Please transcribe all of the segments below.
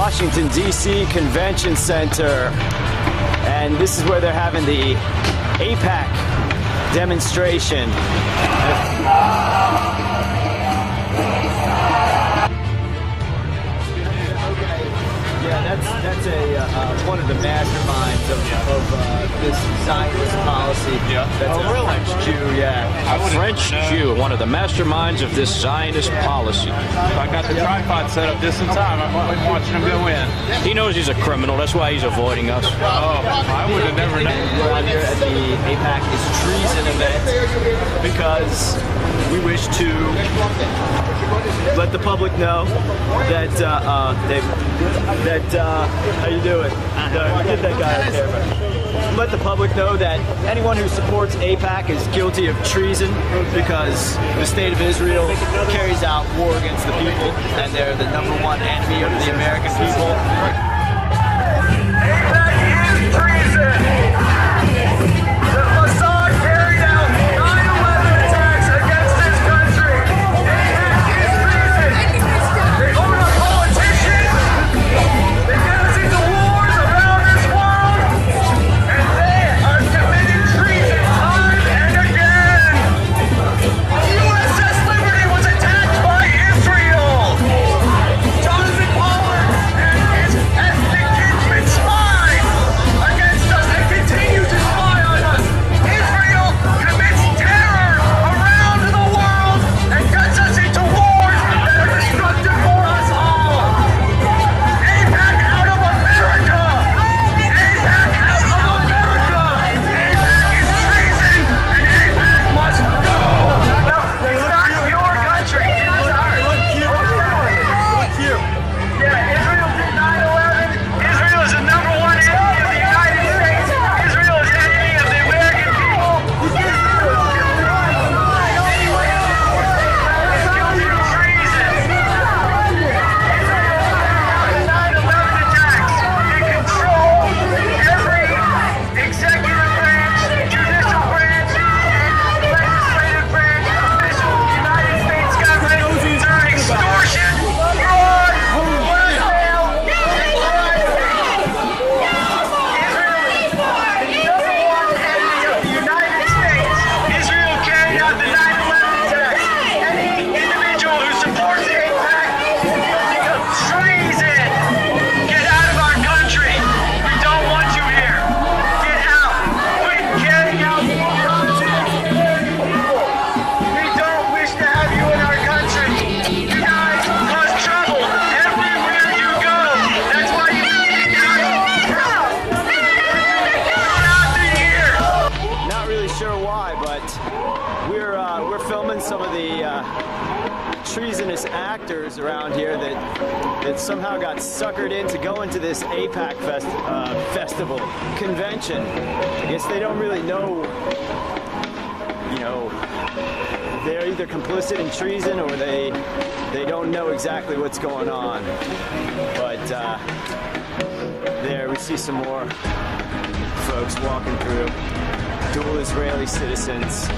Washington, D.C. Convention Center. And this is where they're having the AIPAC demonstration. Yeah, that's one of the masterminds of this Zionist policy. Yeah. That's a French Jew, yeah. A French Jew, one of the masterminds of this Zionist policy. I got the tripod set up just in time. I'm watching him go in. He knows he's a criminal. That's why he's avoiding us. Oh, I would have never known. We're out here at the AIPAC is treason event because we wish to let the public know that how you doing? Get that guy on camera. Let the public know that anyone who supports AIPAC is guilty of treason because the state of Israel carries out war against the people, and they're the #1 enemy of the American people. AIPAC is treason! We're filming some of the treasonous actors around here that somehow got suckered into going to this AIPAC festival convention. I guess they don't really know, you know, they're either complicit in treason or they don't know exactly what's going on. But there we see some more folks walking through. Dual Israeli citizens,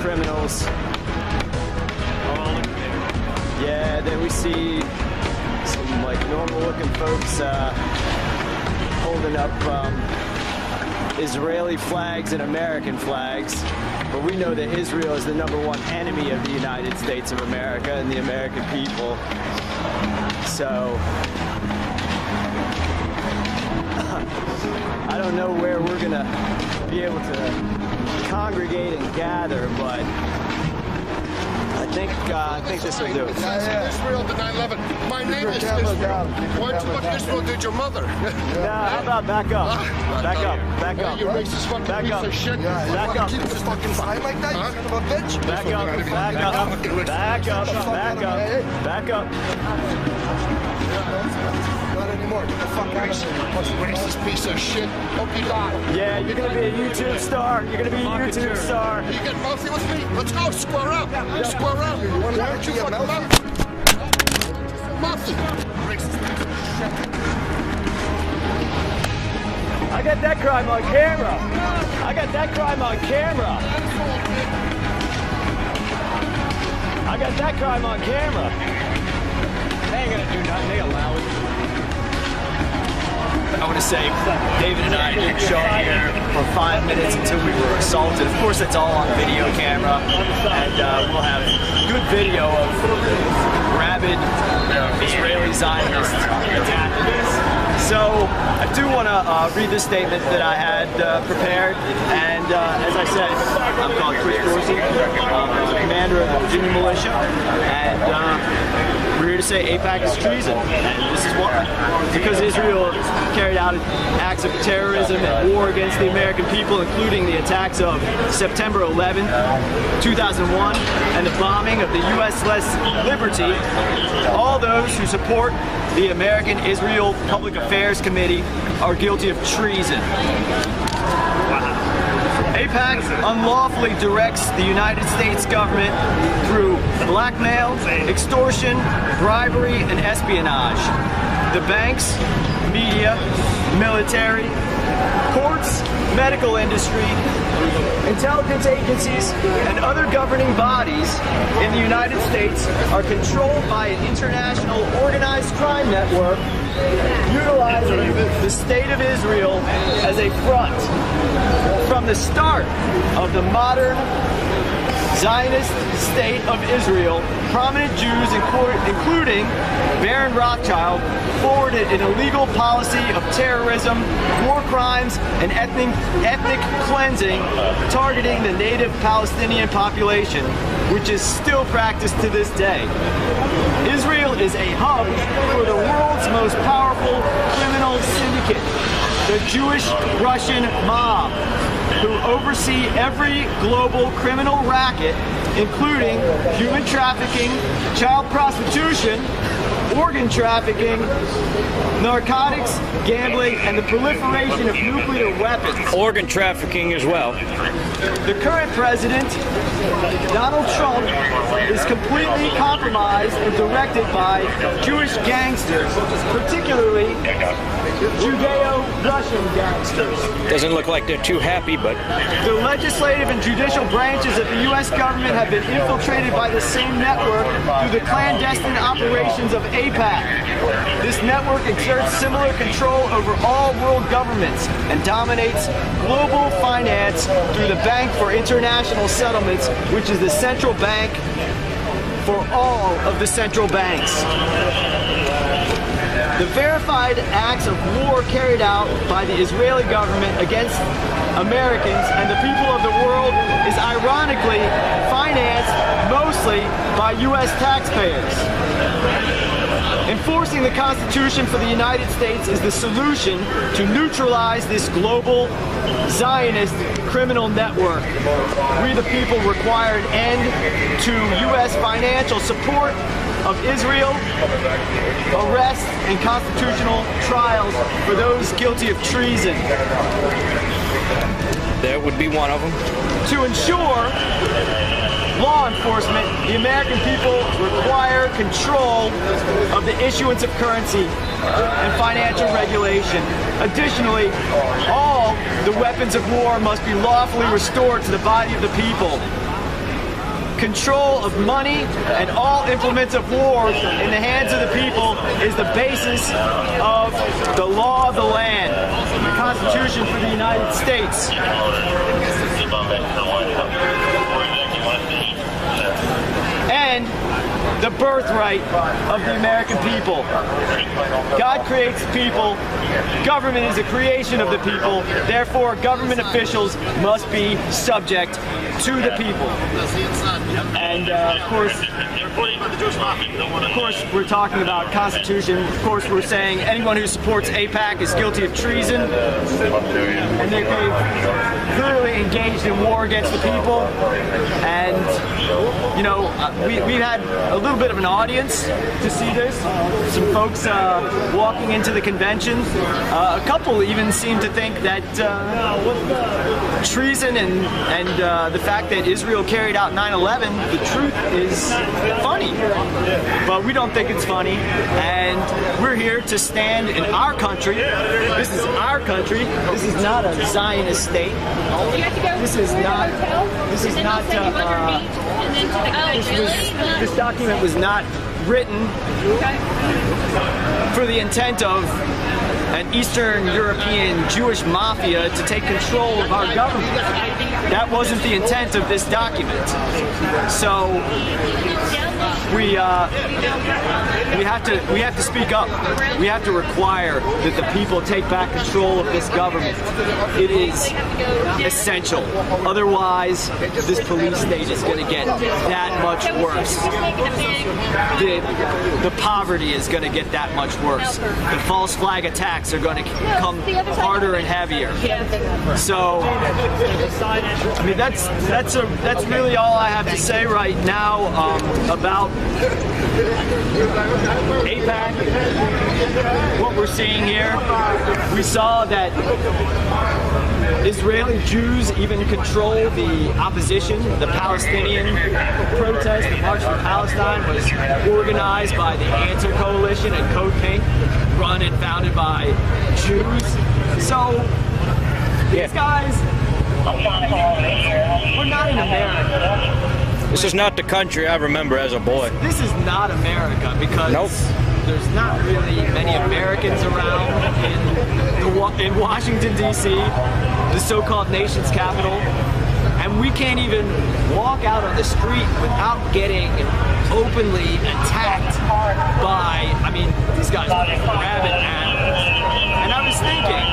criminals. Yeah, then we see some like normal looking folks holding up Israeli flags and American flags. But we know that Israel is the #1 enemy of the United States of America and the American people. So I don't know where we're gonna be able to congregate and gather, but I think this will do it. Israel to 9/11. My name is Israel. Why too much Israel did your mother? Nah, how about back up? Back up. Back up. You racist fucking piece of shit. Back up. Keep this fucking sign like that, you son of a bitch. Back up. Back up. Back up. Back up. Back up. Not anymore. Get the fuck out of here, you racist piece of shit. Hope you die. Yeah, you're gonna be a YouTube star. You're gonna be a YouTube star. You get mouthy with me? Let's go. Square up. Square up. You want to get you fucking mouthy? Mouthy. Racist piece of shit. I got that crime on camera. I got that crime on camera. I got that crime on camera. They ain't gonna do nothing. They allow it. to say David and I didn't show up here for 5 minutes until we were assaulted. Of course, that's all on video camera, and we'll have good video of rabid Israeli Zionists attacking us. So I do want to read the statement that I had prepared, and as I said, I'm called Chris Dorsey, the commander of the Virginia Militia, and we're here to say AIPAC is treason, and this is why. Because Israel carried out acts of terrorism and war against the American people, including the attacks of September 11, 2001, and the bombing of the U.S.-less Liberty. All those who support the American Israel Public Affairs Committee are guilty of treason. AIPAC unlawfully directs the United States government through blackmail, extortion, bribery, and espionage. The banks, media, military, courts, medical industry, intelligence agencies, and other governing bodies in the United States are controlled by an international organized crime network utilizing the State of Israel as a front. From the start of the modern Zionist state of Israel, prominent Jews, including Baron Rothschild, forwarded an illegal policy of terrorism, war crimes, and ethnic cleansing targeting the native Palestinian population, which is still practiced to this day. Israel is a hub for the world's most powerful criminal syndicate, the Jewish Russian mob, who oversee every global criminal racket, including human trafficking, child prostitution, organ trafficking, narcotics, gambling, and the proliferation of nuclear weapons. Organ trafficking as well. The current president, Donald Trump, is completely compromised and directed by Jewish gangsters, particularly Judeo-Russian gangsters. Doesn't look like they're too happy, but The legislative and judicial branches of the U.S. government have been infiltrated by the same network through the clandestine operations of AIPAC. This network exerts similar control over all world governments and dominates global finance through the Bank for International Settlements, which is the central bank for all of the central banks. The verified acts of war carried out by the Israeli government against Americans and the people of the world is ironically financed mostly by U.S. taxpayers. Enforcing the Constitution for the United States is the solution to neutralize this global Zionist criminal network. We the people require an end to U.S. financial support of Israel, arrests, and constitutional trials for those guilty of treason. there would be one of them. To ensure law enforcement, the American people require control of the issuance of currency and financial regulation. Additionally, all the weapons of war must be lawfully restored to the body of the people. Control of money and all implements of war in the hands of the people is the basis of the law of the land, the Constitution for the United States. And the birthright of the American people. God creates the people. Government is a creation of the people. Therefore, government officials must be subject to the people. And of course, we're talking about Constitution. Of course, we're saying anyone who supports AIPAC is guilty of treason, and they've clearly engaged in war against the people. And you know, we've had a little bit of an audience to see this. Some folks walking into the convention. A couple even seem to think that treason and the fact that Israel carried out 9/11, the truth is funny. But we don't think it's funny, and we're here to stand in our country. This is our country. This is not a Zionist state. This is not. This document was not written for the intent of an Eastern European Jewish mafia to take control of our government. That wasn't the intent of this document. So we have to speak up. We have to require that the people take back control of this government. It is essential. Otherwise, this police state is going to get that much worse. The poverty is going to get that much worse. The false flag attacks are going to come harder and heavier. So, I mean, that's really all I have to say right now about AIPAC. What we're seeing here, we saw that Israeli Jews even control the opposition. The Palestinian protest, the March for Palestine, was organized by the Answer Coalition and Code Pink, run and founded by Jews. So these guys, we're not in America. This is not the country I remember as a boy. This is not America because there's not really many Americans around in Washington, D.C., the so-called nation's capital. And we can't even walk out on the street without getting openly attacked by, I mean, these guys are rabid animals. And I was thinking,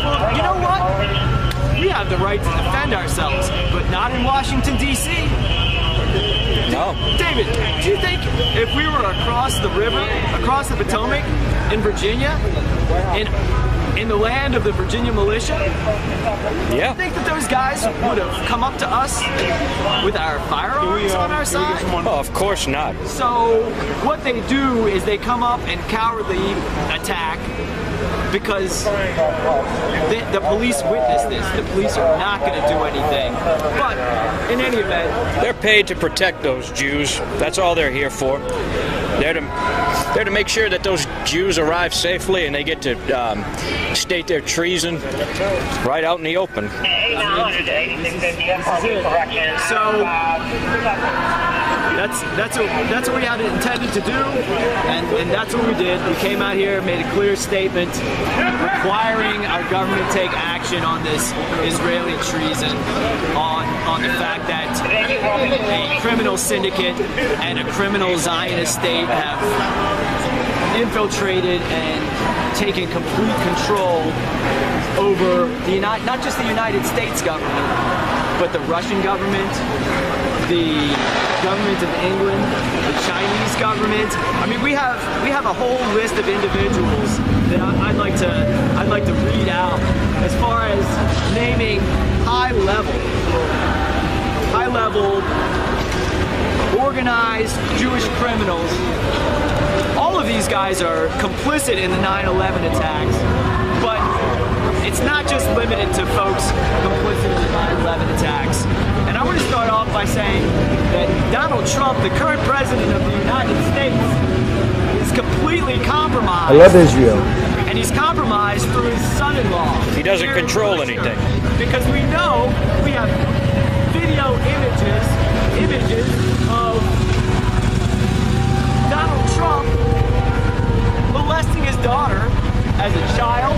well, you know what? We have the right to defend ourselves, but not in Washington, D.C. No. David, do you think if we were across the river, across the Potomac, in Virginia, in the land of the Virginia militia, do you think that those guys would have come up to us with our firearms on our side? Oh, of course not. So what they do is they come up and cowardly attack because the police witnessed this. The police are not going to do anything. But in any event, they're paid to protect those Jews. That's all they're here for. They're to make sure that those Jews arrive safely and they get to state their treason right out in the open. So that's what we had intended to do, and that's what we did. We came out here, made a clear statement requiring our government to take action on this Israeli treason, on the fact that a criminal syndicate and a criminal Zionist state have infiltrated and taken complete control over not just the United States government, but the Russian government, the government of England, the Chinese government. I mean, we have a whole list of individuals that I'd like to read out as far as naming high-level organized Jewish criminals. All of these guys are complicit in the 9/11 attacks, but it's not just limited to folks complicit in the 9/11 attacks. And I want to start off by saying that Donald Trump, the current president of the United States, is completely compromised. I love Israel. And he's compromised through his son-in-law. He doesn't control anything. Because we know we have video images of Donald Trump molesting his daughter as a child,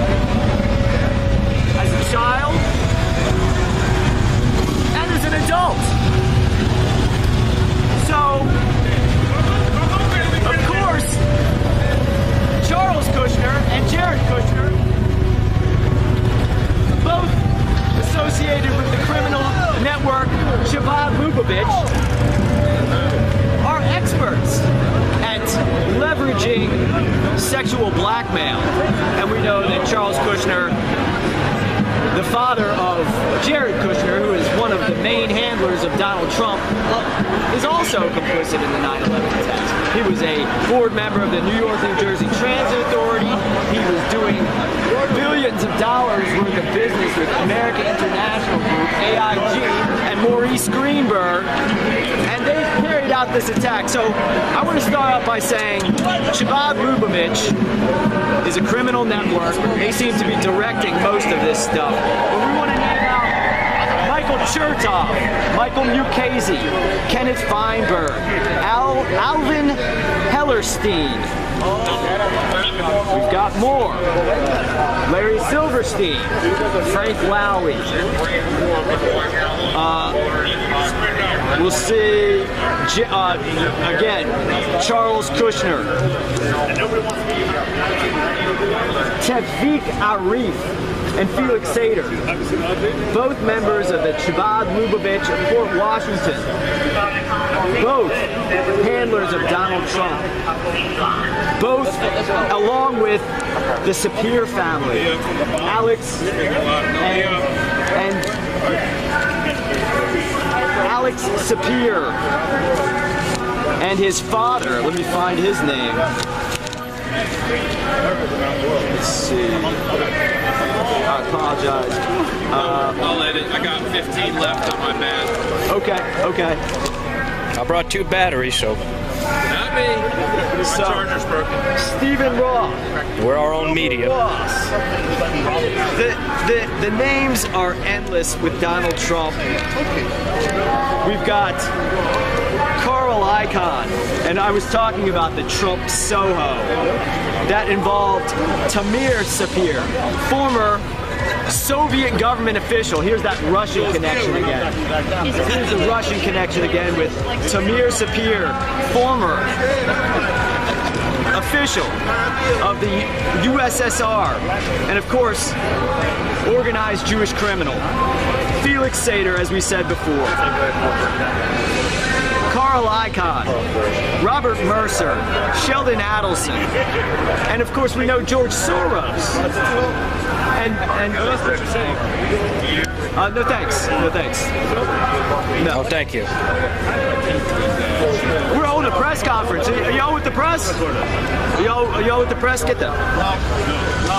and as an adult. So, of course, Charles Kushner and Jared Kushner, both associated with the criminal network Shabab Lubavitch, are experts at leveraging sexual blackmail. And we know that Charles Kushner, the father of Jared Kushner, who is one of the main handlers of Donald Trump, is also complicit in the 9/11 attacks. He was a board member of the New York, New Jersey Transit Authority. He was doing billions of dollars worth of business with American International Group, AIG, and Maurice Greenberg, and they carried out this attack. So I want to start out by saying Shabab Lubavitch is a criminal network. They seem to be directing most of this stuff. But we want to name out Michael Chertoff, Michael Mukasey, Kenneth Feinberg, Alvin Hellerstein. We've got more. Larry Silverstein, Frank Lowy. We'll see, again, Charles Kushner. Tevfik Arif and Felix Sater, both members of the Chabad Lubavitch of Port Washington, both handlers of Donald Trump, both along with the Sapir family, Alex and Alex Sapir and his father. Let me find his name. Let's see. I apologize. I'll edit. I got 15 left on my bed. Okay. I brought 2 batteries, so Not me. My charger's broken. Stephen Roth. we're our own media. Ross. The names are endless with Donald Trump. We've got Carl Icahn, and I was talking about the Trump Soho. That involved Tamir Sapir, former Soviet government official. Here's that Russian connection again. Here's the Russian connection again with Tamir Sapir, former official of the USSR, and of course, organized Jewish criminal. Felix Sater, as we said before. Carl Icahn, Robert Mercer, Sheldon Adelson, and of course we know George Soros. No thanks. No thanks. No. Oh, thank you. We're holding a press conference. Are y'all with the press? Are y'all with the press? Get them. Not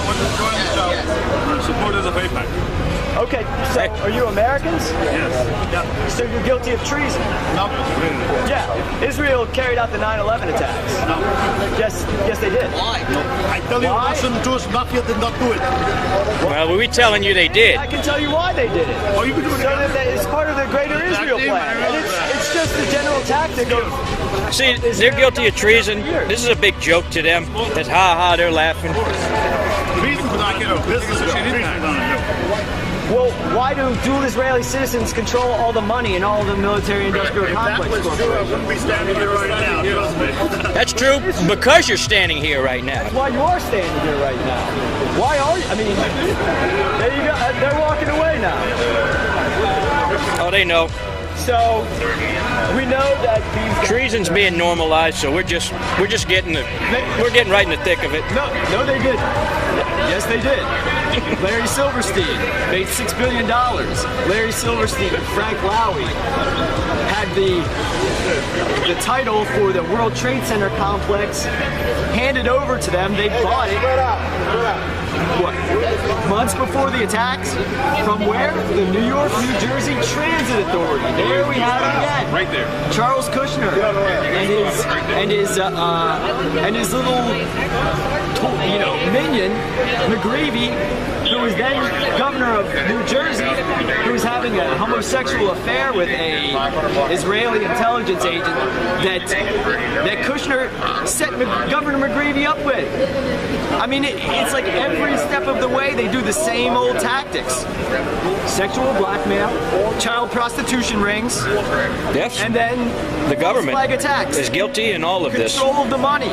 with the show. We're supporters of AIPAC. Okay, so are you Americans? Yes. Yeah. So you're guilty of treason? No. Yeah. Israel carried out the 9/11 attacks. No. Yes, they did. Why? I tell you, Why? Russian Jewish mafia did not do it. Well, we telling you they did. I can tell you why they did it. Oh, you can do it. So that it's part of the greater Israel plan. And it's just the general tactic of... See, they're guilty of treason. This is a big joke to them. That's ha, they're laughing. The reason for that, this is a Well, why do dual Israeli citizens control all the money and all the military-industrial complex? I wouldn't be standing here right now. Trust me. That's true because you're standing here right now. Why you are standing here right now? Why are you? I mean, there you go. They're walking away now. Oh, they know. So we know that these guys, Treason's being normalized, so we're just getting right in the thick of it. No, they did. Yes, they did. Larry Silverstein made $6 billion. Larry Silverstein and Frank Lowy had the title for the World Trade Center complex handed over to them. They bought it. What? Months before the attacks? From where? The New York, New Jersey Transit Authority. There we have it again. Right there. Charles Kushner and his little minion, McGreevy, who was then governor of New Jersey, who was having a homosexual affair with a Israeli intelligence agent that Kushner set Governor McGreevy up with. I mean, it's like every step of the way they do the same old tactics. Sexual blackmail, child prostitution rings, Yes. and then The government flag attacks. is guilty in all of this. Control of the money,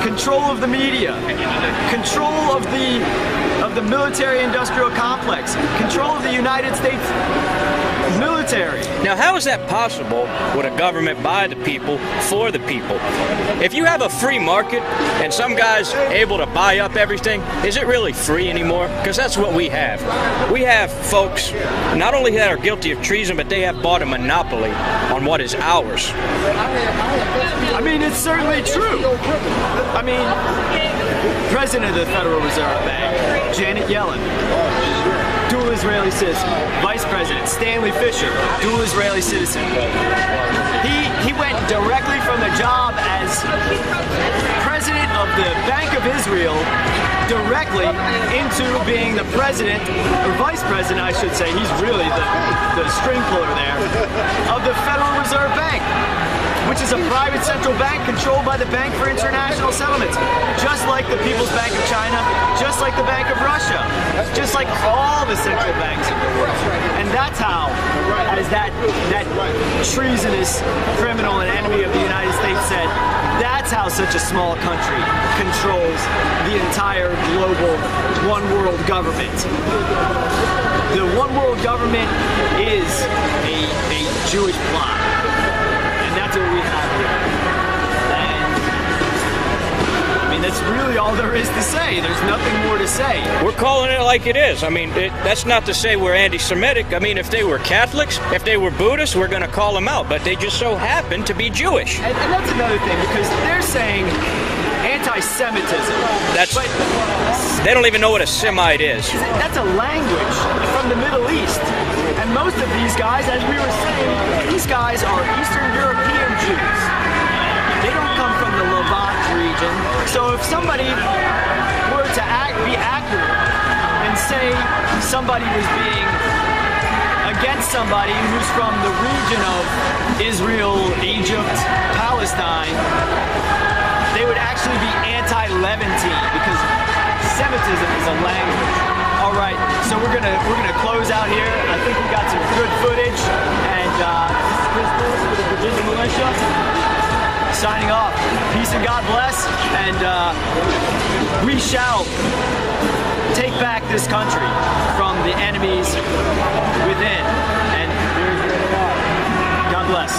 control of the media, control of the military-industrial complex, control of the United States military. Now, how is that possible with a government by the people, for the people? If you have a free market and some guy's able to buy up everything, is it really free anymore? Because that's what we have. We have folks not only that are guilty of treason, but they have bought a monopoly on what is ours. I mean, it's certainly true. I mean, President of the Federal Reserve Bank, Janet Yellen, dual Israeli citizen. Vice President Stanley Fischer, dual Israeli citizen. He went directly from the job as President of the Bank of Israel directly into being the president, or vice president, I should say. He's really the string puller there, of the Federal Reserve Bank. which is a private central bank controlled by the Bank for International Settlements, just like the People's Bank of China, just like the Bank of Russia, just like all the central banks of the world. And that's how, as that treasonous criminal and enemy of the United States said, that's how such a small country controls the entire global one world government. The one world government is a Jewish plot. And that's what we have here. And I mean, that's really all there is to say. There's nothing more to say. We're calling it like it is. I mean, that's not to say we're anti-Semitic. I mean, if they were Catholics, if they were Buddhists, we're going to call them out. But they just so happen to be Jewish. And that's another thing, because they're saying anti-Semitism. But they don't even know what a Semite is. That's a language from the Middle East. And most of these guys, as we were saying, these guys are Eastern European Jews. They don't come from the Levant region. So if somebody were to be accurate and say somebody was being against somebody who's from the region of Israel, Egypt, Palestine, they would actually be anti-Levantine, because Semitism is a language. All right, so we're gonna close out here. I think we got some good footage, and Chris Lewis with the Virginia Militia signing off. Peace and God bless, and we shall take back this country from the enemies within. And here's where they are. God bless.